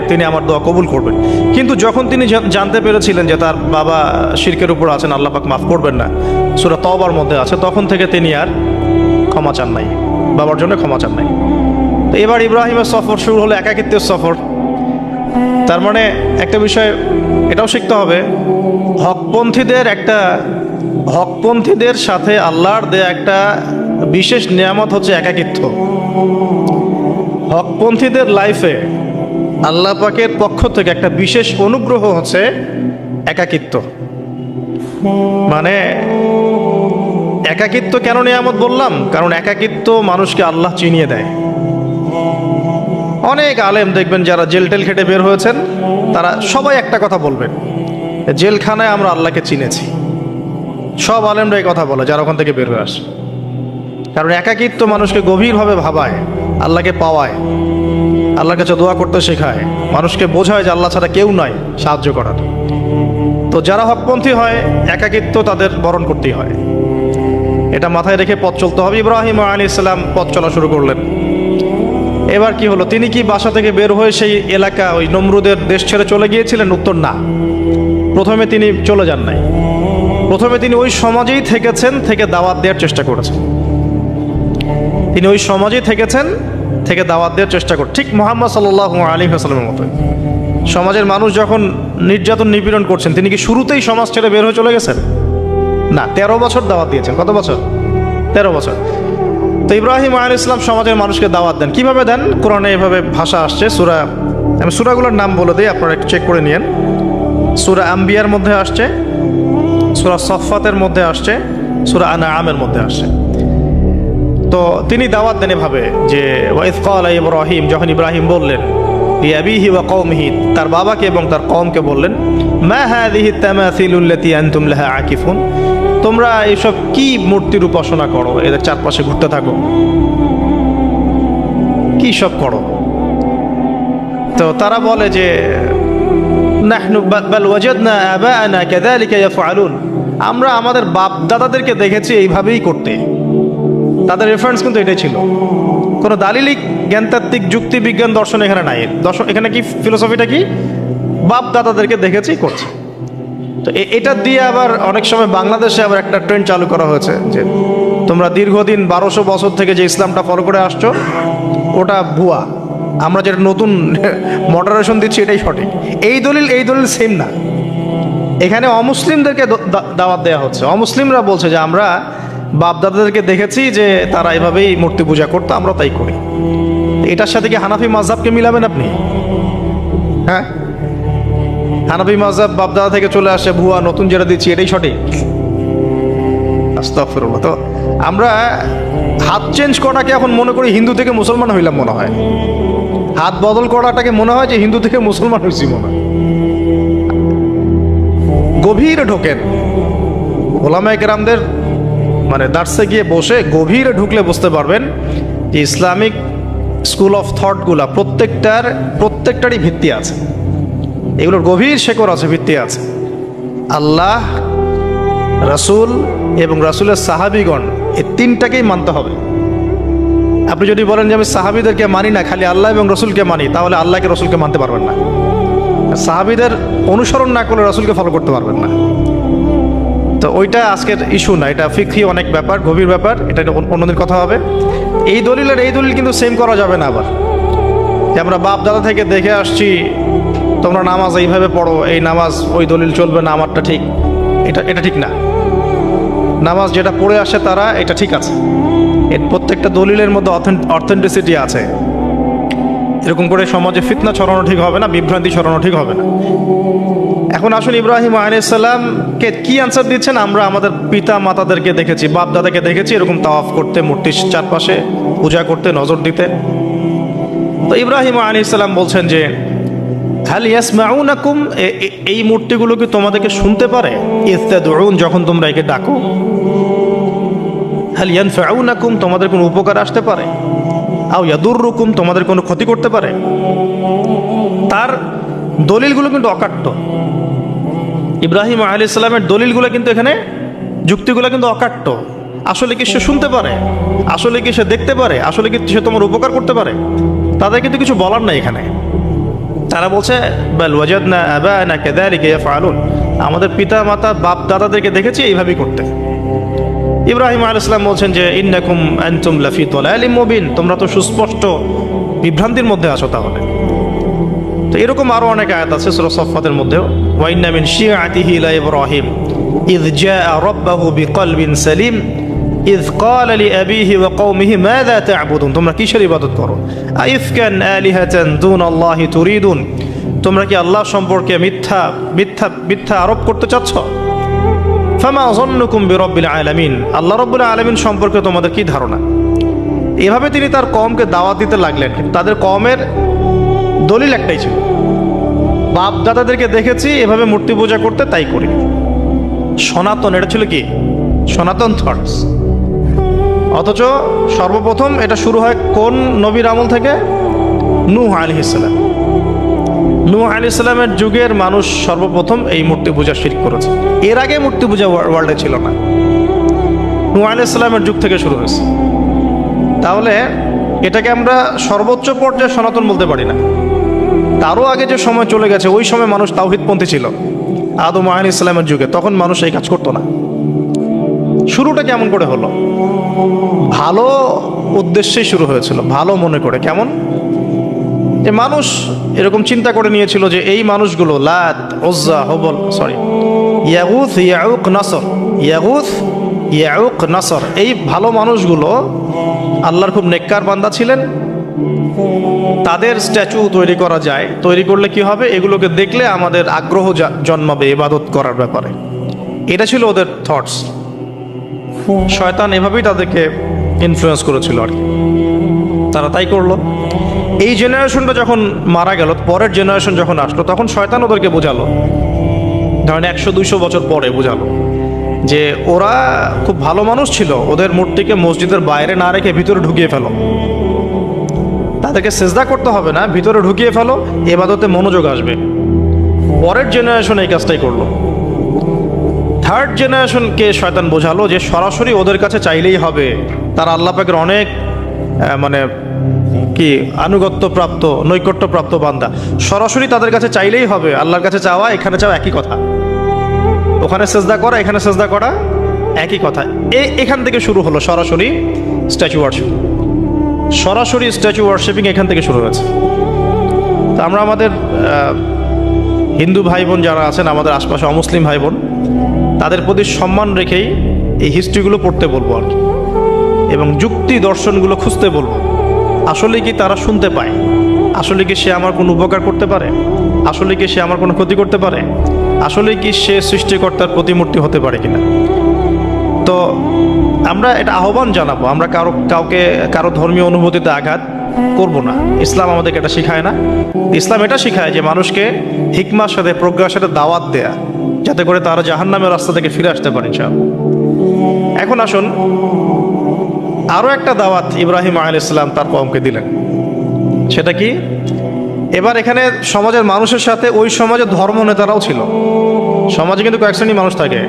S1: তিনি আমার দোয়া কবুল করবেন। কিন্তু যখন তিনি জানতে পেরেছিলেন যে তার বাবা শিরকের উপর আছেন, আল্লাহ পাক মাফ করবেন না, সূরা তওবার মধ্যে আছে, তখন থেকে তিনি আর ক্ষমা চান নাই, বাবার জন্য ক্ষমা চান নাই। তো এবার ইব্রাহিমের সফর শুরু হলো একাকিত্বের সফর। তার মানে একটা বিষয় এটাও শিখতে হবে, হকপন্থীদের সাথে আল্লাহর দেয়া একটা বিশেষ নিয়ামত হচ্ছে একাকিত্ব। হকপন্থীদের লাইফে আল্লাহ পাকের পক্ষ থেকে একটা বিশেষ অনুগ্রহ হচ্ছে একাকিত্ব। মানে একাকিত্ব কেন নিয়ামত বললাম? কারণ একাকিত্ব মানুষকে আল্লাহ চিনিয়ে দেয়। অনেক আলেম দেখবেন যারা জেল টেল খেটে বের হয়েছেন, তারা সবাই একটা কথা বলবেন, জেলখানায় আমরা আল্লাহকে চিনেছি। সব আলেমরা এই কথা বলে যারা ওখান থেকে বের হয়ে আসে। কারণ একাকিত্ব মানুষকে গভীরভাবে ভাবায়, আল্লাহকে পাওয়ায়, আল্লাহর কাছে দোয়া করতে শেখায়, মানুষকে বোঝায় যে আল্লাহ ছাড়া কেউ নয় সাহায্য করার। তো যারা হকপন্থী হয় একাকিত্ব তাদের বরণ করতেই হয়, এটা মাথায় রেখে পথ চলতে হবে। ইব্রাহিম আলাইহিস সালাম পথ চলা শুরু করলেন। এবার কি হলো? তিনি কি বাসা থেকে বের হয়ে সেই এলাকা, ওই নমরুদের দেশ ছেড়ে চলে গিয়েছিলেন? উত্তর না। প্রথমে তিনি চলে যান নাই, প্রথমে তিনি ওই সমাজেই থেকেছেন, থেকে দাওয়াত দেওয়ার চেষ্টা করেছেন। তিনি ওই সমাজেই থেকেছেন, থেকে দাওয়াত দেওয়ার চেষ্টা করেন, ঠিক মুহাম্মদ সাল্লাল্লাহু আলাইহি ওয়াসাল্লামের মতো। সমাজের মানুষ যখন নির্যাতন নিপীড়ন করছেন, তিনি কি শুরুতেই সমাজ ছেড়ে বের হয়ে চলে গেছেন? না, 13 বছর দাওয়াত দিয়েছেন। কত বছর? 13 বছর। তো ইব্রাহিম আলাইহিস সালাম সমাজের মানুষকে দাওয়াত দেন। কিভাবে দেন? কোরআনে এভাবে ভাষা আসছে। আমি সূরাগুলোর নাম বলে দিই, আপনারা একটু চেক করে নিয়েন। সূরা আম্বিয়ার মধ্যে আসছে, সূরা সফফাতের মধ্যে আসছে, সূরা আনআমের মধ্যে আসছে। তো তিনি দাওয়াত দেন এভাবে যে ওয়াইজ ক্বালা ইব্রাহিম, যখন ইব্রাহিম বললেন লিআবিহি ওয়া কওমিহি, তার বাবাকে এবং তার কওমকে বললেন, মা হাযিহি তামাসিলুল্লাতী আনতুম লাহা আকিফুন, তোমরা এইসব কি মূর্তির উপাসনা করো, এদের চারপাশে ঘুরতে থাকো, কি সব করো? তো তারা বলে যে নাহনু বাল ওয়াজাদনা আবাআনা কাযালিকা ইয়াফআলুন, আমরা আমাদের বাপ দাদাদেরকে দেখেছি এইভাবেই করতে। তাদের রেফারেন্স কিন্তু এটাই ছিল, কোনো দালিলিক জ্ঞানতাত্ত্বিক যুক্তি বিজ্ঞান দর্শন এখানে নাই। দর্শন এখানে কি, ফিলোসফিটা কি? বাপ দাদাদেরকে দেখেছি করছে। তো এটা দিয়ে আবার অনেক সময় বাংলাদেশে আবার একটা ট্রেন্ড চালু করা হয়েছে যে তোমরা দীর্ঘদিন 1200 বছর থেকে যে ইসলামটা ফলো করে আসছো ওটা ভুয়া, আমরা যেটা নতুন মডারেশন দিচ্ছি এটাই সঠিক। এই দলিল সেম না। এখানে অমুসলিমদেরকে দাওয়াত দেওয়া হচ্ছে। অমুসলিমরা বলছে যে আমরা বাপ দাদাদেরকে দেখেছি যে তারা এভাবেই মূর্তি পূজা করতো, আমরা তাই করি। এটার সাথে কি হানাফি মাযহাবকে মিলাবেন আপনি? হ্যাঁ, হানাফি মাযহাব বাপ দাদা থেকে চলে আসে, ভুয়া, নতুন যেটা দিচ্ছি এটাই সঠিক। আস্তাগফিরুল্লাহ। তো আমরা হাত চেঞ্জ করাটাকে এখন মনে করি হিন্দু থেকে মুসলমান হইলাম মনে হয়, হাত বদল করাটাকে মনে হয় যে হিন্দু থেকে মুসলমান হয়েছি মনে হয়। গভীরে ঢোকেন, ওলামায়ে কেরামদের মানে দার্সে গিয়ে বসে গভীরে ঢুকলে বুঝতে পারবেন যে ইসলামিক স্কুল অফ থটগুলা প্রত্যেকটারই ভিত্তি আছে, এগুলোর গভীর শেকড় আছে, ভিত্তি আছে। আল্লাহ, রাসূল এবং রাসূলের সাহাবীগণ, এই তিনটাকেই মানতে হবে। আপনি যদি বলেন যে আমি সাহাবীদেরকে মানি না, খালি আল্লাহ এবং রসুলকে মানি, তাহলে আল্লাহকে রসুলকে মানতে পারবেন না। সাহাবীদের অনুসরণ না করলে রসুলকে ফলো করতে পারবেন না। তো ওইটা আজকের ইস্যু না, এটা ফিকহি অনেক ব্যাপার, গভীর ব্যাপার, এটা অন্যদিন কথা হবে। এই দলিল কিন্তু সেম করা যাবে না। আবার যে আমরা বাপ দাদা থেকে দেখে আসছি, তোমরা নামাজ এইভাবে পড়ো, এই নামাজ ওই দলিল চলবে না, আমারটা ঠিক, এটা ঠিক না। নামাজ যেটা পড়ে আসে তারা, এটা ঠিক আছে, এর প্রত্যেকটা দলিলের মধ্যে অথেন্টিসিটি আছে। এরকম করে সমাজে ফিতনা ছড়ানো ঠিক হবে না, বিভ্রান্তি ছড়ানো ঠিক হবে না। এখন আসুন, ইব্রাহিম আলাইহিস সালামকে কি আনসার দিচ্ছেন? আমরা আমাদের পিতা মাতাদেরকে দেখেছি, বাপ দাদাকে দেখেছি এরকম তাওয়াফ করতে, মূর্তির চারপাশে পূজা করতে, নজর দিতে। তো ইব্রাহিম আলাইহিস সালাম বলছেন যে হাল ইয়াসমাউনাকুম, এই মূর্তিগুলো কি তোমাদেরকে শুনতে পারে? ইস্তাদউন, যখন তোমরা একে ডাকো। হাল ইয়ানফাউনাকুম, তোমাদের কোনো উপকার আসতে পারে? আও ইয়াদুররুকুম, তোমাদের কোনো ক্ষতি করতে পারে? তার দলিলগুলো কিন্তু অকাট্য। ইব্রাহিম আলাইহিস সালামের দলিলগুলো কিন্তু এখানে, যুক্তিগুলো কিন্তু অকাট্য। আসলে কি সে শুনতে পারে? আসলে কি সে দেখতে পারে? আসলে কি সে তোমার উপকার করতে পারে? তাদের কিন্তু কিছু বলার নাই এখানে। তারা বলছে বাল ওয়াজাদনা আবানা কাযালিকা ইয়াফআলুন, আমাদের পিতা মাতা বাপ দাদাদেরকে দেখেছি এইভাবেই করতে। ইব্রাহিম আলাইহিস সালাম বলছেন যে ইন্নাকুম আনতুম লাফি দালালিম মুবিন, তোমরা তো সুস্পষ্ট বিভ্রান্তির মধ্যে আছো তাহলে। তো এরকম আরো অনেক আয়াত আছে সূরা সাফফাতের মধ্যেও, ওয়া ইন্না মিন শিআতিহি লা ইব্রাহিম ইয জাআ রাব্বাহু বিকলবিন সালিম ইয ক্বালা লিআবিহি ওয়া কওমিহি মাযা তা'বুদুন, তোমরা কিসের ইবাদত করো? আইফকান আলিহাতান দুনাল্লাহি তুরিদুন, তোমরা কি আল্লাহ সম্পর্কে মিথ্যা আরোপ করতে চাচ্ছ? ফামা যন্নুকুম বিরাব্বিল আলামিন, আল্লাহ রাব্বুল আলামিন সম্পর্কে তোমাদের কি ধারণা? এভাবে তিনি তার কওমকে দাওয়াত দিতে লাগলেন। কিন্তু তাদের কওমের দলিল একটাই ছিল, বাপ দাদাদেরকে দেখেছি এভাবে মূর্তি পূজা করতে, তাই করি। সনাতন, এটা ছিল কি? সনাতন থটস। অথচ সর্বপ্রথম এটা শুরু হয় কোন নবীর আমল থেকে? নূহ আলাইহিস সালাম। নূহ আলাইহিস সালামের যুগের মানুষ সর্বপ্রথম এই মূর্তি পূজা শিরক করেছে। এর আগে মূর্তি পূজা ওয়ার্ল্ডে ছিল না, নূহ আলাইহিস সালামের যুগ থেকে শুরু হয়েছে। তাহলে এটাকে আমরা সর্বোচ্চ পর্যায়ে সনাতন বলতে পারি না। তারও আগে যে সময় চলে গেছে, ওই সময় মানুষ তাওহীদপন্থী ছিল। আদম আলাইহিস সালামের যুগে তখন মানুষ এই কাজ করতো না। শুরুটা কেমন করে হলো? ভালো উদ্দেশ্যেই শুরু হয়েছিল, ভালো মনে করে। কেমন? যে মানুষ এরকম চিন্তা করে নিয়েছিল যে এই মানুষগুলো লাত, উজ্জা, হুবল, ইয়াগুথ, ইয়াউক, নাসর, ইয়াগুথ, ইয়াউক, নাসর, এই ভালো মানুষগুলো আল্লাহর খুব নেককার বান্দা ছিলেন। তাদের স্ট্যাচু তৈরি করা যায়, তৈরি করলে কি হবে? এগুলোকে দেখলে আমাদের আগ্রহ জন্মাবে ইবাদত করার ব্যাপারে। এটা ছিল ওদের থটস। শয়তান এভাবেই তাদেরকে ইনফ্লুয়েন্স করেছিল আর কি। তারা তাই করলো। এই জেনারেশনটা যখন মারা গেল, পরের জেনারেশন যখন আসলো, তখন শয়তান ওদেরকে বোঝালো, ধরেন 100-200 বছর পরে বোঝালো যে ওরা খুব ভালো মানুষ ছিল, ওদের মূর্তিকে মসজিদের বাইরে না রেখে ভিতরে ঢুকিয়ে ফেলো, তাদেরকে সেজদা করতে হবে না, ভিতরে ঢুকিয়ে ফেলো, ইবাদতে মনোযোগ আসবে। পরের জেনারেশন এই কাজটাই করলো। থার্ড জেনারেশনকে শয়তান বোঝালো যে সরাসরি ওদের কাছে চাইলেই হবে, তারা আল্লাহ পাকের অনেক মানে কি আনুগত্য প্রাপ্ত, নৈকট্য প্রাপ্ত বান্দা, সরাসরি তাদের কাছে চাইলেই হবে। আল্লাহর কাছে চাওয়া, এখানে চাওয়া একই কথা, ওখানে সেজদা করা, এখানে সেজদা করা একই কথা। এখান থেকে শুরু হলো সরাসরি স্ট্যাচু ওয়ার্শিপ। সরাসরি স্ট্যাচু ওয়ার্শিপিং এখান থেকে শুরু হয়েছে। তো আমরা আমাদের হিন্দু ভাই বোন যারা আছেন, আমাদের আশপাশে অমুসলিম ভাই বোন, তাদের প্রতি সম্মান রেখেই এই হিস্ট্রিগুলো পড়তে বলবো আর কি, এবং যুক্তি দর্শনগুলো খুঁজতে বলবো। আসলে কি তারা শুনতে পায়? আসলে কি সে আমার কোনো উপকার করতে পারে? আসলে কি সে আমার কোনো ক্ষতি করতে পারে? আসলে কি সে সৃষ্টিকর্তার প্রতিমূর্তি হতে পারে কিনা? তো আমরা এটা আহ্বান জানাবো, আমরা কারো ধর্মীয় অনুভূতিতে আঘাত করব না। ইসলাম আমাদেরকে এটা শিখায় না। ইসলাম এটা শিখায় যে মানুষকে হিকমার সাথে, প্রজ্ঞার সাথে দাওয়াত দেয়া, যাতে করে তারা জাহান্নামের রাস্তা থেকে ফিরে আসতে পারে ইনশাআল্লাহ। এখন আসুন, আরও একটা দাওয়াত ইব্রাহিম আলাইহিস সালাম তার কওমকে দিলেন। সেটা কি? এবার এখানে সমাজের মানুষের সাথে ওই সমাজের ধর্ম নেতারাও ছিল। সমাজে কিন্তু কয়েক শ্রেণীর মানুষ থাকে,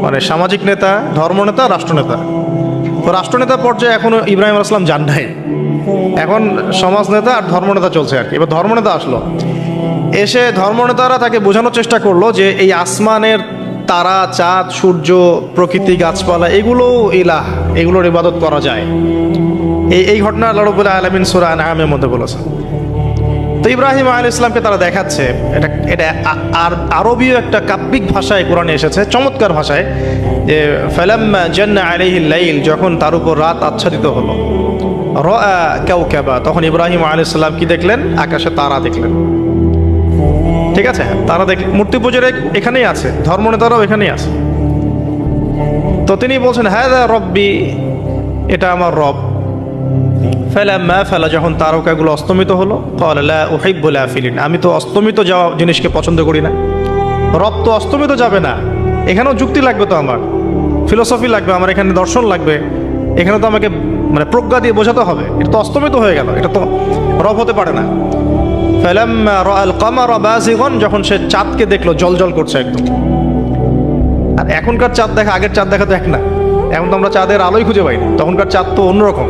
S1: মানে সামাজিক নেতা, ধর্মনেতা, রাষ্ট্রনেতা। তো রাষ্ট্রনেতা পর্যায়ে এখনো ইব্রাহিম আলাইহিস সালাম যান নাই, এখন সমাজ নেতা আর ধর্মনেতা চলছে আর কি। এবার ধর্মনেতা আসলো, এসে ধর্মনেতারা তাকে বোঝানোর চেষ্টা করলো যে এই আসমানের তারা, চাঁদ, সূর্য, প্রকৃতি, গাছপালা, এগুলো ইলাহ, এগুলোর ইবাদত করা যায়। এই ঘটনা আল্লাহ রাব্বুল আলামিন সূরা আনআমের মধ্যে বলেছে। তো ইব্রাহিম আলাইহিস সালামকে তারা দেখাচ্ছে, এটা আরবীয় একটা কাব্যিক ভাষায় কোরআনে এসেছে, চমৎকার ভাষায়, যে ফালাম্মা জান্না আলাইহিল লাইল, যখন তার উপর রাত আচ্ছাদিত হলো, রাআ কাওকাবা, তখন ইব্রাহিম আলাইহিস সালাম কি দেখলেন? আকাশে তারা দেখলেন। ঠিক আছে, তারা দেখলেন। মূর্তি পূজার এখানেই আছে, ধর্মনেতারাও এখানেই আছে। তো তিনি বলছেন হাযা রব্বি, এটা আমার রব। ফালাম্মা ফালা, যখন তারকাগুলো অস্তমিত হলো, ক্বালা লা উহিব্বুল আফিলিন, আমি তো অস্তমিত যাওয়া জিনিসকে পছন্দ করি না। রব তো অস্তমিত যাবে না, এখানেও যুক্তি লাগবে, তো আমার ফিলোসফি লাগবে, আমার এখানে দর্শন লাগবে, এখানে তো আমাকে মানে প্রজ্ঞা দিয়ে বোঝাতে হবে। এটা তো অস্তমিত হয়ে গেল, এটা তো রব হতে পারে না। ফালাম্মা রাআল কামারা বাযিগান, যখন সে চাঁদকে দেখলো জ্বলজ্বল করছে একদম। আর এখনকার চাঁদ দেখা আগের চাঁদ দেখা তো এক না, এখন তো আমরা চাঁদের আলোই খুঁজে পাই না, তখনকার চাঁদ তো অন্যরকম।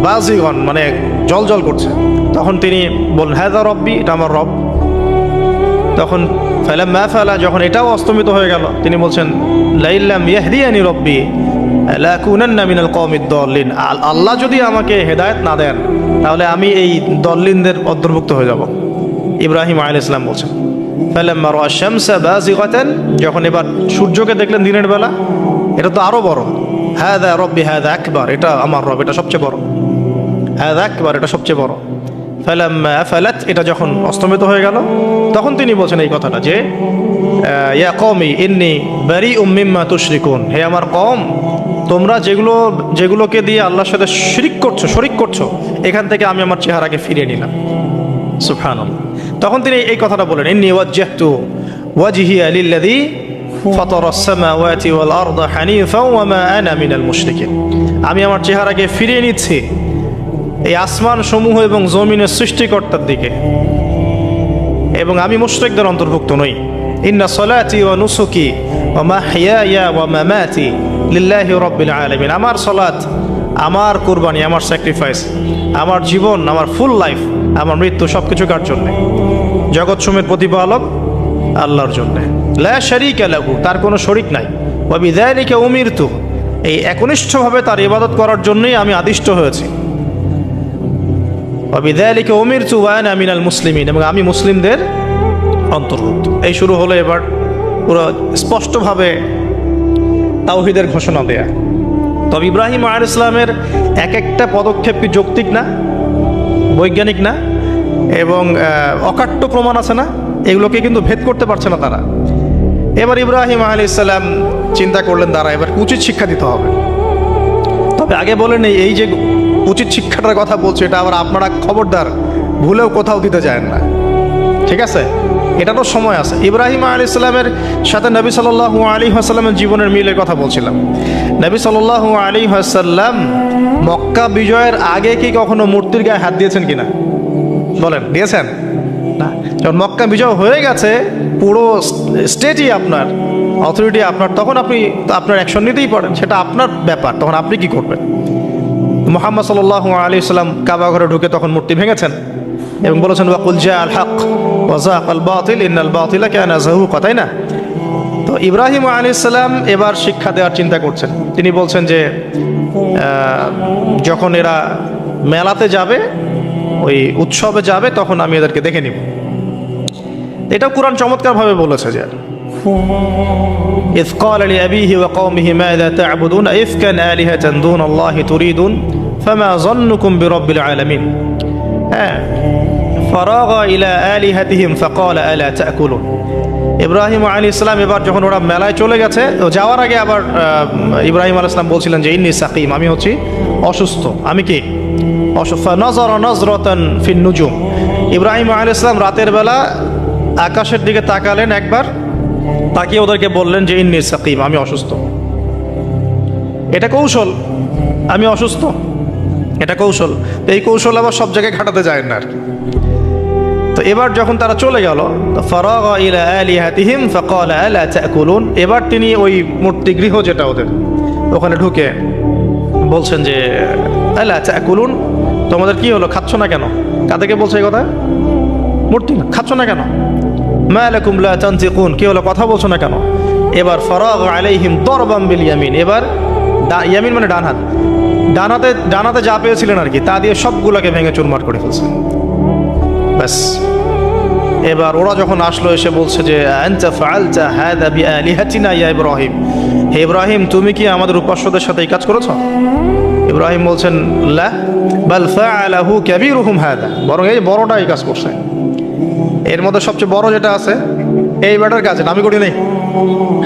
S1: বাযিগান মানে জ্বলজ্বল করছে। তখন তিনি বললেন হাযা রব্বি, এটা আমার রব। তখন ফালাম্মা ফালা, যখন এটাও অস্তমিত হয়ে গেল, তিনি বলছেন লাইল্লাম ইয়াহদিয়ানি রব্বি লাকুনান্না মিনাল কওমিদ দাল্লিন, আল্লাহ যদি আমাকে হেদায়েত না দেন তাহলে আমি এই দল্লিনদের অন্তর্ভুক্ত হয়ে যাব। ইব্রাহিম আলাইহিস সালাম বলছেন ফালাম্মা রাআ শামসা বাযিগাতান, যখন এবার সূর্যকে দেখলেন দিনের বেলা, এটা তো আরো বড়। হাযা রব্বি হাযা আকবার, এটা আমার রব, এটা সবচেয়ে বড়। হাযা আকবার, এটা সবচেয়ে বড়। ফালাম্মা আফালাত, এটা যখন অস্তমিত হয়ে গেল, তখন তিনি বলছেন এই কথাটা যে ইয়া কওমি ইন্নী বারিউম মিম্মা তুশরিকুন, হে আমার কওম, তোমরা যেগুলোকে দিয়ে আল্লাহর সাথে শরিক করছো, এখান থেকে আমি আমার চেহারাকে ফিরিয়ে নিলাম। সুবহানাল্লাহ। তখন তিনি এই কথাটা বলেন ইন্নী ওয়াজ্জাহতু ওয়াজহিয়া লিল্লাযী ফাতারাস সামাওয়াতি ওয়াল আরদা হানিফাও ওয়া মা আনা মিনাল মুশরিকিন, আমি আমার চেহারাকে ফিরিয়ে নিচ্ছি এই আসমান সমূহ এবং জমিনের সৃষ্টিকর্তার দিকে, এবং আমি মুশরিকদের অন্তর্ভুক্ত নই। ইন্না সলাতি ওয়া নুসুকি ওয়া মাহইয়ায়া ওয়া মামাতি লিল্লাহি রাব্বিল আলামিন, আমার সালাত, আমার কুরবানি, আমার স্যাক্রিফাইস, আমার জীবন, আমার ফুল লাইফ, আমার মৃত্যু, সবকিছু কার জন্য? জগৎসমূহের প্রতিপালক আল্লাহর জন্য। লা শারীকা লাহু, তার কোনো শরীক নাই। ওয়া বিযালিকা উমিরতু, এই একনিষ্ঠভাবে তার ইবাদত করার জন্যই আমি আদিষ্ট হয়েছি। ওয়া বিযালিকা উমিরতু ওয়া আনা মিনাল মুসলিমিন, এবং আমি মুসলিমদের অন্তর্ভুক্ত। এই শুরু হলো এবার পুরো স্পষ্টভাবে তাওহীদের ঘোষণা দেয়া। তবে ইব্রাহিম আলাইহিস সালামের এক একটা পদক্ষেপ কি যৌক্তিক না, বৈজ্ঞানিক না, এবং অকাট্য প্রমাণ আছে না, এগুলোকে কিন্তু ভেদ করতে পারছে না তারা। এবার ইব্রাহিম আলাইহিস সালাম চিন্তা করলেন তারা এবার উচিত শিক্ষা দিতে হবে। তবে আগে বলেন এই যে উচিত শিক্ষাটার কথা বলছে, এটা আবার আপনারা খবরদার ভুলেও কোথাও দিতে যায় না, ঠিক আছে? এটারও সময় আছে। ইব্রাহিম আলাইহিস সালামের সাথে নবী সাল্লাল্লাহু আলাইহি ওয়াসাল্লামের জীবনের মিলের কথা বলছিলাম। নবী সাল্লাল্লাহু আলাইহি ওয়াসাল্লাম মক্কা বিজয়ের আগে কি কখনো মূর্তির গায়ে হাত দিয়েছেন কিনা বলেন? দিয়েছেন না। যখন মক্কা বিজয় হয়ে গেছে, পুরো স্টেটই আপনার, অথরিটি আপনার, তখন আপনি আপনার অ্যাকশন নিতেই পারেন, সেটা আপনার ব্যাপার, তখন আপনি কি করবেন? মুহাম্মদ সাল্লাল্লাহু আলাইহি ওয়াসাল্লাম কাবা ঘরে ঢুকে তখন মূর্তি ভেঙেছেন এবং বলেছেন ওয়াকুল জাআল হক ওয়া যাকাল বাতিল ইন্নাল বাতিলা কানা যাহুকা, তাই না? তো ইব্রাহিম আলাইহিস সালাম এবার শিক্ষা দেওয়ার চিন্তা করছেন। তিনি বলছেন যে যখন এরা মেলাতে যাবে, ওই উৎসবে যাবে, তখন আমি এদেরকে দেখে নিব। এটাও কোরআন চমৎকারভাবে বলেছে যে ইয ক্বালা লিআবিহি ওয়া কওমিহি মাযা তা'বুদুন ইফকান আলিহাতান দুনাল্লাহি তুরিদুন ফামা যান্নুকুম বিরাব্বিল আলামিন। হ্যাঁ, ফারাগা ইলা আলিহাতিহিম ফাকালা আলা তা'কুলুন। ইব্রাহিম আলাইহিস সালাম এবার যখন ওরা মেলায় চলে গেছে, যাওয়ার আগে আবার ইব্রাহিম আলাইহিস সালাম বলছিলেন যে ইন্নী সাকিম, আমি হচ্ছি অসুস্থ। আমি কি অসুস্থ? নাযারা নাযরাতান ফিন নুজুম। ইব্রাহিম আলাইহিস সালাম রাতের বেলা আকাশের দিকে তাকালেন একবার, তাকিয়ে ওদেরকে বললেন যে ইন্নী সাকিম, আমি অসুস্থ। এটা কৌশল, আমি অসুস্থ, এটা কৌশল। তো এই কৌশল আবার সব জায়গায় খাটাতে যায় না আর কি। তো এবার যখন তারা চলে গেল, ফারাগা ইলা আলিহাতিহিম ফাকালা আলা তাকুলুন, এবার তিনি ওই মূর্তিগৃহ যেটা ওদের, ওখানে ঢুকে বলছেন যে আলা তাকুলুন, তোমাদের কি হলো, খাচ্ছ না কেন? কাদেরকে বলছে এই কথা? মূর্তি না, খাচ্ছ না কেন? মা লাকুম লা তানতিকুন, কি হলো, কথা বলছো না কেন? এবার ফারাগা আলাইহিম দরবাম বিল ইয়ামিন, এবার ইয়ামিন মানে ডান হাত, ডান হাতে যা পেয়েছিলেন আর কি, তা দিয়ে সবগুলোকে ভেঙে চুরমার করে ফেলছে। ব্যাস, এবার ওরা যখন আসলো এসে বলছে যে আনতা ফাআলতা হাযা বিআলিহাতিনা ইয়া ইব্রাহিম, হে ইব্রাহিম তুমি কি আমাদের উপাস্যদের সাথে এই কাজ করেছো? ইব্রাহিম বলছেন লা বাল ফাআলাহু কাবীরুহুম হাযা, বরং এই বড়টা এই কাজ করছে। এর মধ্যে সবচেয়ে বড় যেটা আছে এই ব্যাটার কাজ, আমি করি নাই,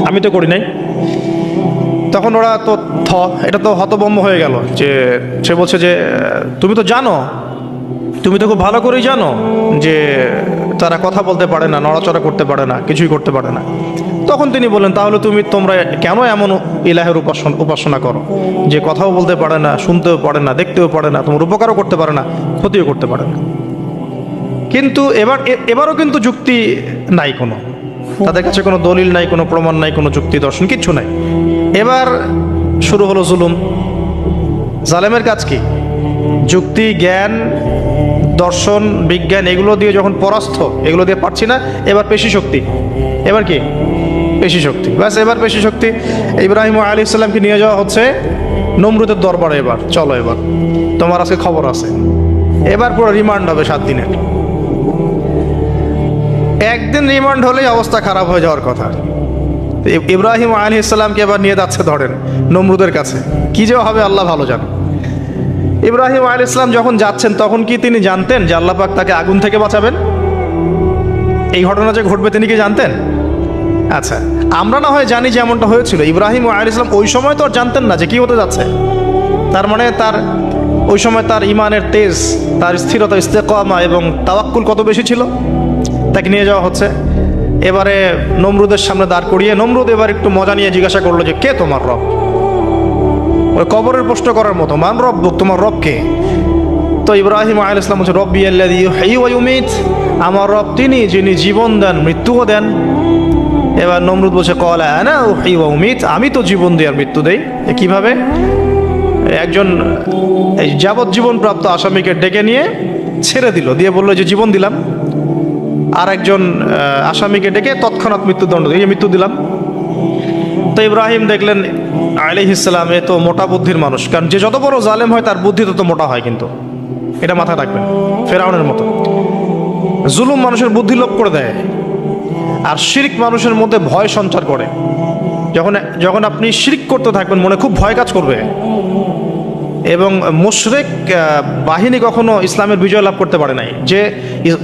S1: আমি তো করি নাই। তখন ওরা তো এটা তো হতভম্ব হয়ে গেল, যে সে বলছে যে তুমি তো জানো, তুমি তো খুব ভালো করেই জানো যে তারা কথা বলতে পারে না, নড়াচড়া করতে পারে না, কিছুই করতে পারে না। তখন তিনি বললেন তাহলে তোমরা কেন এমন ইলাহের উপাসনা করো যে কথাও বলতে পারে না, শুনতেও পারে না, দেখতেও পারে না, তোমার উপকারও করতে পারে না, ক্ষতিও করতে পারে না। কিন্তু এবারও কিন্তু যুক্তি নাই, কোনো তাদের কাছে কোনো দলিল নাই, কোনো প্রমাণ নাই, কোনো যুক্তি দর্শন কিচ্ছু নাই। এবার শুরু হলো জুলুম। জালেমের কাজ কি? যুক্তি, জ্ঞান, দর্শন, বিজ্ঞান এগুলো দিয়ে যখন পরাস্ত, এগুলো দিয়ে পারছি না, এবার পেশি শক্তি। এবার কি? পেশি শক্তি। ব্যাস, এবার পেশি শক্তি। ইব্রাহিম আলাইহিস সালামকে নিয়ে যাওয়া হচ্ছে নমরুদের দরবারে। এবার চলো, এবার তোমার আজকে খবর আছে। এবার পুরো রিমান্ড হবে 7 দিনের। একদিন রিমান্ড হলেই অবস্থা খারাপ হয়ে যাওয়ার কথা। ইব্রাহিম আলাইহিস সালামকে এবার নিয়ে যাচ্ছে ধরেন নমরুদের কাছে। কি যে হবে আল্লাহ ভালো জানে। ইব্রাহিম আলাইহিস সালাম যখন যাচ্ছেন তখন কি তিনি জানতেন যে আল্লাহ পাক তাকে আগুন থেকে বাঁচাবেন? এই ঘটনা যে ঘটবে তিনি কি জানতেন? আচ্ছা, আমরা না হয় জানি যে এমনটা হয়েছিল। ইব্রাহিম আলাইহিস সালাম ওই সময় তো আর জানতেন না যে কি হতে যাচ্ছে। তার মানে তার ওই সময় তার ইমানের তেজ, তার স্থিরতা, ইস্তেকামা এবং তাওয়াক্কুল কত বেশি ছিল। তাকে নিয়ে যাওয়া হচ্ছে। এবারে নমরুদের সামনে দাঁড় করিয়ে নমরুদ এবার একটু মজা নিয়ে জিজ্ঞাসা করলো যে কে তোমার রব? ওই কবরের প্রশ্ন করার মতো, মান রব্বুক, তোমার রব কে? তো ইব্রাহিম আলাইহিস সালাম বলছে রব্বি আল্লাযী ইউহয়ী ওয়া ইউমীত, আমার রব তিনি যিনি জীবন দেন মৃত্যুও দেন। এবার নমরুদ বলছে ক্বালা আনা উহয়ী ওয়া উমীত, আমি তো জীবন দিই আর মৃত্যু দেই। কিভাবে? একজন যাবজ্জীবন প্রাপ্ত আসামিকে ডেকে নিয়ে ছেড়ে দিল, দিয়ে বললো যে জীবন দিলাম। আর একজন আসামিকে ডেকে তৎক্ষণাৎ মৃত্যুদণ্ড দিয়ে মৃত্যু দিলাম। তো ইব্রাহিম দেখলেন আলাইহিস সালাম এ তো মোটা বুদ্ধির মানুষ, কারণ যে যত বড় জালেম হয় তার বুদ্ধি তত মোটা হয়, কিন্তু এটা মাথায় রাখবেন। ফেরাউনের মতো জুলুম মানুষের বুদ্ধি লোপ করে দেয়, আর শিরক মানুষের মধ্যে ভয় সঞ্চার করে। যখন আপনি শিরক করতে থাকবেন মনে খুব ভয় কাজ করবে। এবং মুশরিক বাহিনী কখনো ইসলামের বিজয় লাভ করতে পারে নাই।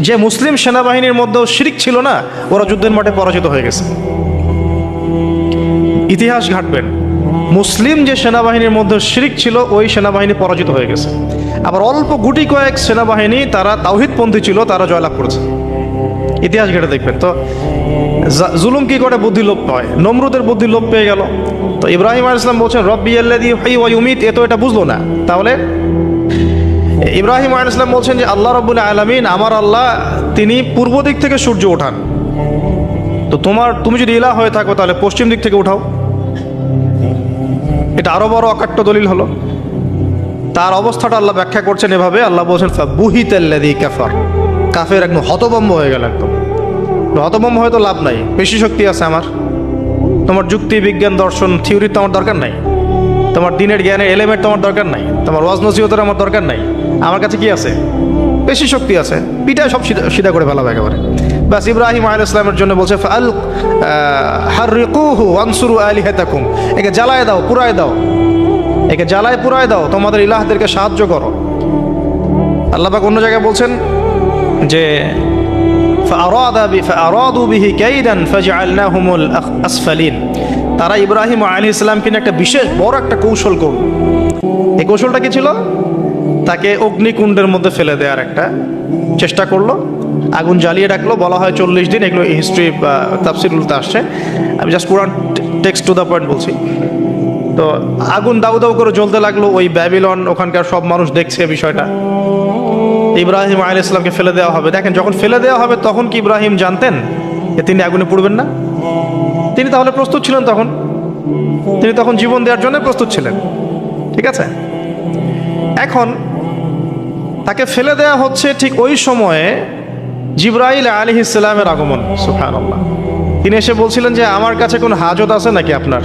S1: যে মুসলিম সেনাবাহিনীর মধ্যেও শিরক ছিল না, ওরা যুদ্ধের মাঠে পরাজিত হয়ে গেছে। ইতিহাস ঘাটবেন, মুসলিম যে সেনাবাহিনীর মধ্যে শিরক ছিল ওই সেনাবাহিনী পরাজিত হয়ে গেছে। আবার অল্প গুটি কয়েক সেনাবাহিনী তারা তাওহীদপন্থী ছিল, তারা জয়লাভ করেছে। ইতিহাস ঘেটে দেখবেন। তো জুলুম কি করে? বুদ্ধি লোপ পায়। নমরুদের বুদ্ধি লোপ পেয়ে গেল। তো ইব্রাহিম আলাইহিস সালাম বলছেন রব্বি আল্লাযী ইউহয়ী ওয়া ইউমীত, এ তো এটা বুঝলো না। তাহলে ইব্রাহিম আলাইহিস সালাম বলছেন যে আল্লাহ রাব্বুল আলামিন, আমার আল্লাহ তিনি পূর্ব দিক থেকে সূর্য ওঠান। তো তুমি যদি ইলাহ হয়ে থাকো তাহলে পশ্চিম দিক থেকে উঠাও। এটা আরো বড় অকাট্য দলিল হলো। তার অবস্থাটা আল্লাহ ব্যাখ্যা করছেন এভাবে। আল্লাহ বলছেন ফাবুহিতাল্লাযী কাফার, কাফের একদম হতভম্ব হয়ে গেল। একদম হতভম্ব হয়তো লাভ নাই, পেশি শক্তি আছে আমার। তোমার যুক্তি, বিজ্ঞান, দর্শন, থিওরি তো আমার দরকার নাই। তোমার দিনের জ্ঞানের এলিমেন্ট তোমার দরকার নাই। তোমার ওয়াজ নসিহতের আমার দরকার নাই। আমার কাছে কি আছে? পেশি শক্তি আছে। পিঠায় সব সিধা করে ফেলাবে একেবারে। বাস, ইব্রাহিম আলাইহিস সালামের জন্য বলছে ফাল হাররিকুহু ওয়ানসুরু আলিহাতাকুম, একে জ্বালায় দাও, পুরায় দাও, একে জ্বালায় পুরায় দাও, তোমাদের ইলাহদেরকে সাহায্য করো। আল্লাহ পাক অন্য জায়গায় বলছেন যে ফাআরাদু বিহি কাইদান ফাজআলনাহুমুল আসফালিন, তারা ইব্রাহিম আলাইহিস সালামকে নিয়ে একটা বিশেষ বড় একটা কৌশল করল। এই কৌশলটা কি ছিল? তাকে অগ্নিকুণ্ডের মধ্যে ফেলে দেওয়ার একটা চেষ্টা করলো, আগুন জ্বালিয়ে রাখলো। বলা হয় 40 দিন, এগুলো হিস্ট্রি তাফসিরুলতে আসছে, আমি just Quran text to the point বলছি। তো আগুন দাউ দাউ করে জ্বলতে লাগলো, ওই ব্যাবিলন, ওখানকার সব মানুষ দেখছে বিষয়টা। ইব্রাহিম আলাইহিস সালামকে ফেলে দেওয়া হবে। দেখেন, যখন ফেলে দেওয়া হবে তখন কি ইব্রাহিম জানতেন যে তিনি আগুনে পুড়বেন না? তিনি তাহলে প্রস্তুত ছিলেন, তিনি তখন জীবন দেওয়ার জন্য প্রস্তুত ছিলেন। ঠিক আছে, এখন তাকে ফেলে দেওয়া হচ্ছে, ঠিক ওই সময়ে জিবরাইল আলাইহিস সালামের আগমন। সুবহানাল্লাহ। তিনি এসে বলছিলেন যে আমার কাছে কোনো হাজত আছে নাকি আপনার?